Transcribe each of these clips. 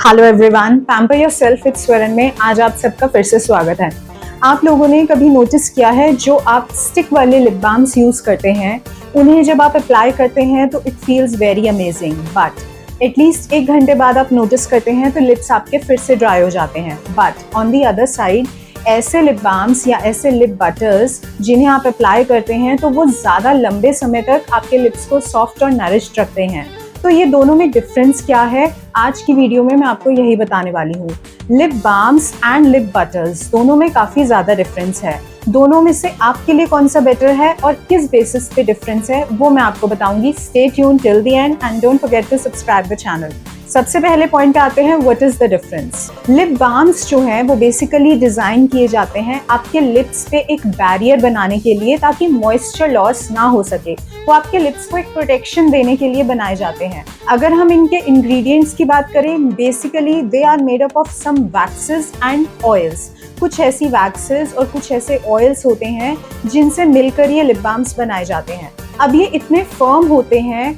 Hello everyone, pamper yourself with Swaran में आज आप सबका फिर से स्वागत है। आप लोगों ने कभी नोटिस किया है जो आप स्टिक वाले लिप बाम्स यूज करते हैं, उन्हें जब आप अप्लाई करते हैं तो it feels very amazing, but at least 1 घंटे बाद आप नोटिस करते हैं तो लिप्स आपके फिर से ड्राई हो जाते हैं। But on the other side ऐसे लिप बाम्स या ऐसे लिप बटर्स जिन्हें आप अप्लाई करते हैं तो वो ज़्यादा लंबे समय तक आपके लिप्स को सॉफ्ट और नरिश्ड रखते हैं। तो ये दोनों में डिफरेंस क्या है, आज की वीडियो में मैं आपको यही बताने वाली हूँ। Lip balms and lip buttress दोनों में काफ़ी ज़्यादा डिफरेंस है। दोनों में से आपके लिए कौन सा बेटर है और किस बेसिस पे डिफरेंस है वो मैं आपको बताऊंगी। Stay tune till the end and don't forget to subscribe the channel. सबसे पहले पॉइंट पे आते हैं, what is the difference. Lip balms जो हैं वो बेसिकली डिजाइन किए जाते हैं आपके लिप्स पे एक बैरियर बनाने के लिए, ताकि मॉइस्चर लॉस ना हो सके। वो आपके लिप्स को एक प्रोटेक्शन देने के लिए बनाए जाते हैं। अगर हम इनके इंग्रेडिएंट्स की बात करें, basically they are made up of some waxes and oils. कुछ ऐसी वैक्सेस और कुछ ऐसे ऑयल्स होते हैं जिनसे मिलकर ये लिप बाम्स बनाए जाते हैं। अब ये इतने फर्म होते हैं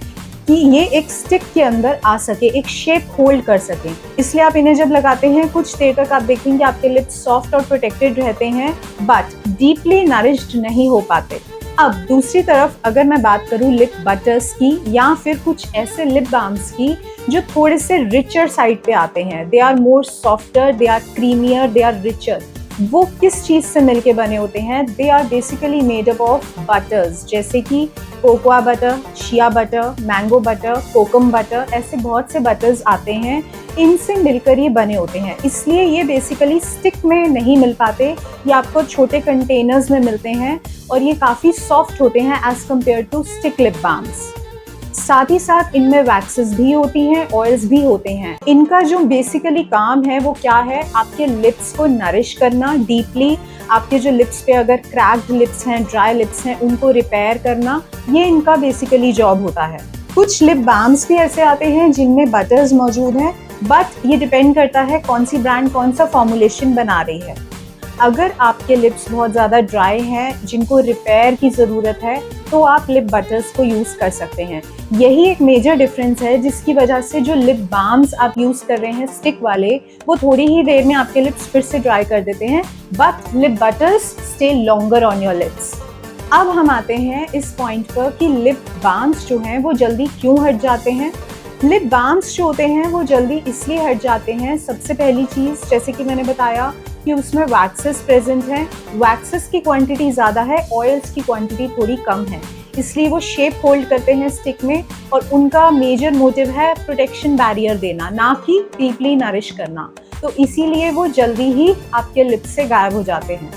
कि ये एक स्टिक के अंदर आ सके, एक शेप होल्ड कर सके, इसलिए आप इन्हें जब लगाते हैं कुछ देर तक आप देखेंगे आपके लिप्स सॉफ्ट और प्रोटेक्टेड रहते हैं, बट डीपली नरिश्ड नहीं हो पाते। अब दूसरी तरफ अगर मैं बात करूं लिप बटर्स की या फिर कुछ ऐसे लिप बाम्स की जो थोड़े से रिचर साइड पे आते हैं, they are more softer, they are creamier, they are richer. वो किस चीज़ से मिलके बने होते हैं? They are basically made up of butters, जैसे कि cocoa butter, shea butter, mango butter, kokum butter, ऐसे बहुत से बटर्स आते हैं, इनसे मिलकर ये बने होते हैं। इसलिए ये बेसिकली स्टिक में नहीं मिल पाते, ये आपको छोटे कंटेनर्स में मिलते हैं और ये काफ़ी सॉफ्ट होते हैं as compare to stick lip balms. साथ ही साथ इनमें वैक्सेस भी होती हैं, ऑयल्स भी होते हैं। इनका जो बेसिकली काम है वो क्या है? आपके लिप्स को नरिश करना डीपली, आपके जो लिप्स पे अगर क्रैक्ड लिप्स हैं, ड्राई लिप्स हैं, उनको रिपेयर करना, ये इनका बेसिकली जॉब होता है। कुछ लिप बाम्स भी ऐसे आते हैं जिनमें बटर्स मौजूद हैं, बट ये डिपेंड करता है कौन सी ब्रांड कौन सा फॉर्मुलेशन बना रही है। अगर आपके लिप्स बहुत ज़्यादा ड्राई हैं, जिनको रिपेयर की ज़रूरत है, तो आप लिप बटर्स को यूज़ कर सकते हैं। यही एक मेजर डिफरेंस है जिसकी वजह से जो लिप बाम्स आप यूज़ कर रहे हैं स्टिक वाले, वो थोड़ी ही देर में आपके लिप्स फिर से ड्राई कर देते हैं, but lip buttress stay longer on your lips. अब हम आते हैं इस पॉइंट पर कि लिप बाम्स जो हैं वो जल्दी क्यों हट जाते हैं। लिप बाम्स जो होते हैं वो जल्दी इसलिए हट जाते हैं, सबसे पहली चीज़ जैसे कि मैंने बताया कि उसमें वैक्सेस प्रेजेंट हैं। वैक्सेस की क्वांटिटी ज़्यादा है, ऑयल्स की क्वांटिटी थोड़ी कम है, इसलिए वो शेप होल्ड करते हैं स्टिक में और उनका मेजर मोटिव है प्रोटेक्शन बैरियर देना, ना कि डीपली नरिश करना। तो इसीलिए वो जल्दी ही आपके लिप्स से गायब हो जाते हैं।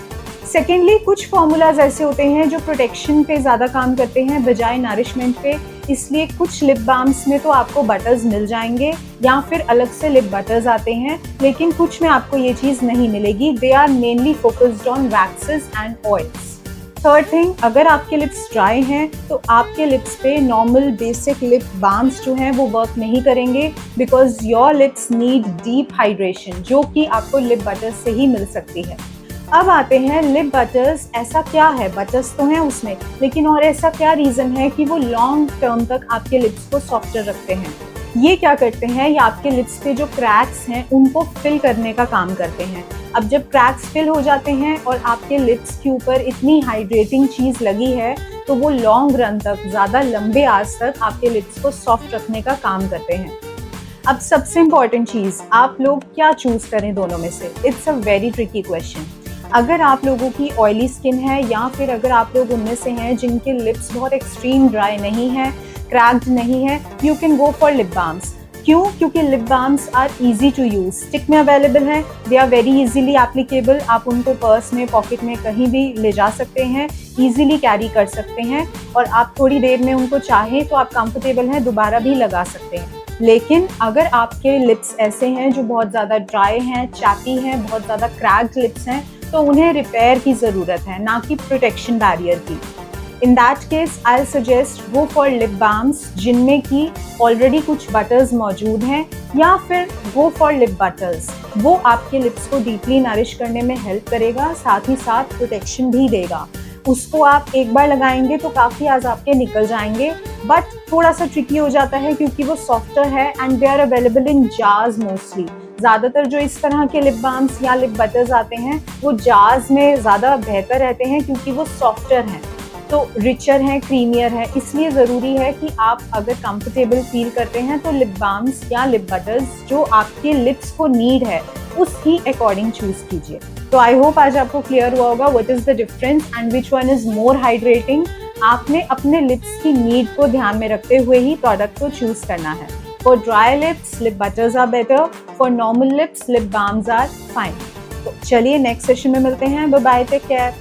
सेकेंडली, कुछ फॉर्मूलाज ऐसे होते हैं जो प्रोटेक्शन पे ज़्यादा काम करते हैं बजाय नरिशमेंट पे, इसलिए कुछ लिप बाम्स में तो आपको बटर्स मिल जाएंगे या फिर अलग से लिप बटर्स आते हैं, लेकिन कुछ में आपको ये चीज़ नहीं मिलेगी। They are mainly focused on waxes and oils. Third thing, अगर आपके लिप्स ड्राई हैं तो आपके लिप्स पे नॉर्मल बेसिक लिप बाम्स जो हैं वो वर्क नहीं करेंगे, because your lips need deep hydration, जो कि आपको लिप बटर्स से ही मिल सकती है। अब आते हैं लिप बटर्स, ऐसा क्या है? बटर्स तो हैं उसमें, लेकिन और ऐसा क्या रीज़न है कि वो लॉन्ग टर्म तक आपके लिप्स को सॉफ्टर रखते हैं? ये क्या करते हैं? ये आपके लिप्स पे जो क्रैक्स हैं उनको फिल करने का काम करते हैं। अब जब क्रैक्स फिल हो जाते हैं और आपके लिप्स के ऊपर इतनी हाइड्रेटिंग चीज़ लगी है, तो वो लॉन्ग रन तक, ज़्यादा लंबे आज तक आपके लिप्स को सॉफ्ट रखने का काम करते हैं। अब सबसे इम्पॉर्टेंट चीज़, आप लोग क्या चूज़ करें दोनों में से? It's a very tricky question. अगर आप लोगों की ऑयली स्किन है या फिर अगर आप लोग उनमें से हैं जिनके लिप्स बहुत एक्सट्रीम ड्राई नहीं है, क्रैक्ड नहीं है, you can go for lip balms. क्यों? क्योंकि lip balms are easy to use, stick में अवेलेबल हैं, they are very easily applicable. आप उनको पर्स में, पॉकेट में कहीं भी ले जा सकते हैं, ईजिली कैरी कर सकते हैं और आप थोड़ी देर में उनको चाहें तो आप कंफर्टेबल हैं दोबारा भी लगा सकते हैं। लेकिन अगर आपके लिप्स ऐसे हैं जो बहुत ज़्यादा ड्राई हैं, चैपी हैं, बहुत ज़्यादा क्रैक्ड लिप्स हैं, तो उन्हें रिपेयर की ज़रूरत है, ना कि प्रोटेक्शन बैरियर की। In that case I suggest go for lip balms जिनमें कि ऑलरेडी कुछ बटर्स मौजूद हैं, या फिर गो फॉर लिप बटर्स। वो आपके लिप्स को डीपली नरिश करने में हेल्प करेगा, साथ ही साथ प्रोटेक्शन भी देगा। उसको आप एक बार लगाएंगे तो काफ़ी आज आपके निकल जाएंगे, बट थोड़ा सा ट्रिकी हो जाता है क्योंकि वो सॉफ्टर है and they are available in jars mostly. ज़्यादातर जो इस तरह के लिप बाम्स या लिप बटर्स आते हैं वो जार्स में ज़्यादा बेहतर रहते हैं क्योंकि वो सॉफ्टर हैं, तो रिचर हैं, क्रीमियर हैं। इसलिए ज़रूरी है कि आप अगर कंफर्टेबल फील करते हैं तो लिप बाम्स या लिप बटर्स जो आपके लिप्स को नीड है उसकी अकॉर्डिंग चूज़ कीजिए। तो आई होप आज आपको क्लियर हुआ होगा what is the difference and which one is more hydrating. आपने अपने लिप्स की नीड को ध्यान में रखते हुए ही प्रोडक्ट को चूज़ करना है। For dry lips lip butters are better, for normal lips lip balms are fine. तो चलिए नेक्स्ट सेशन में मिलते हैं। Bye bye, take care.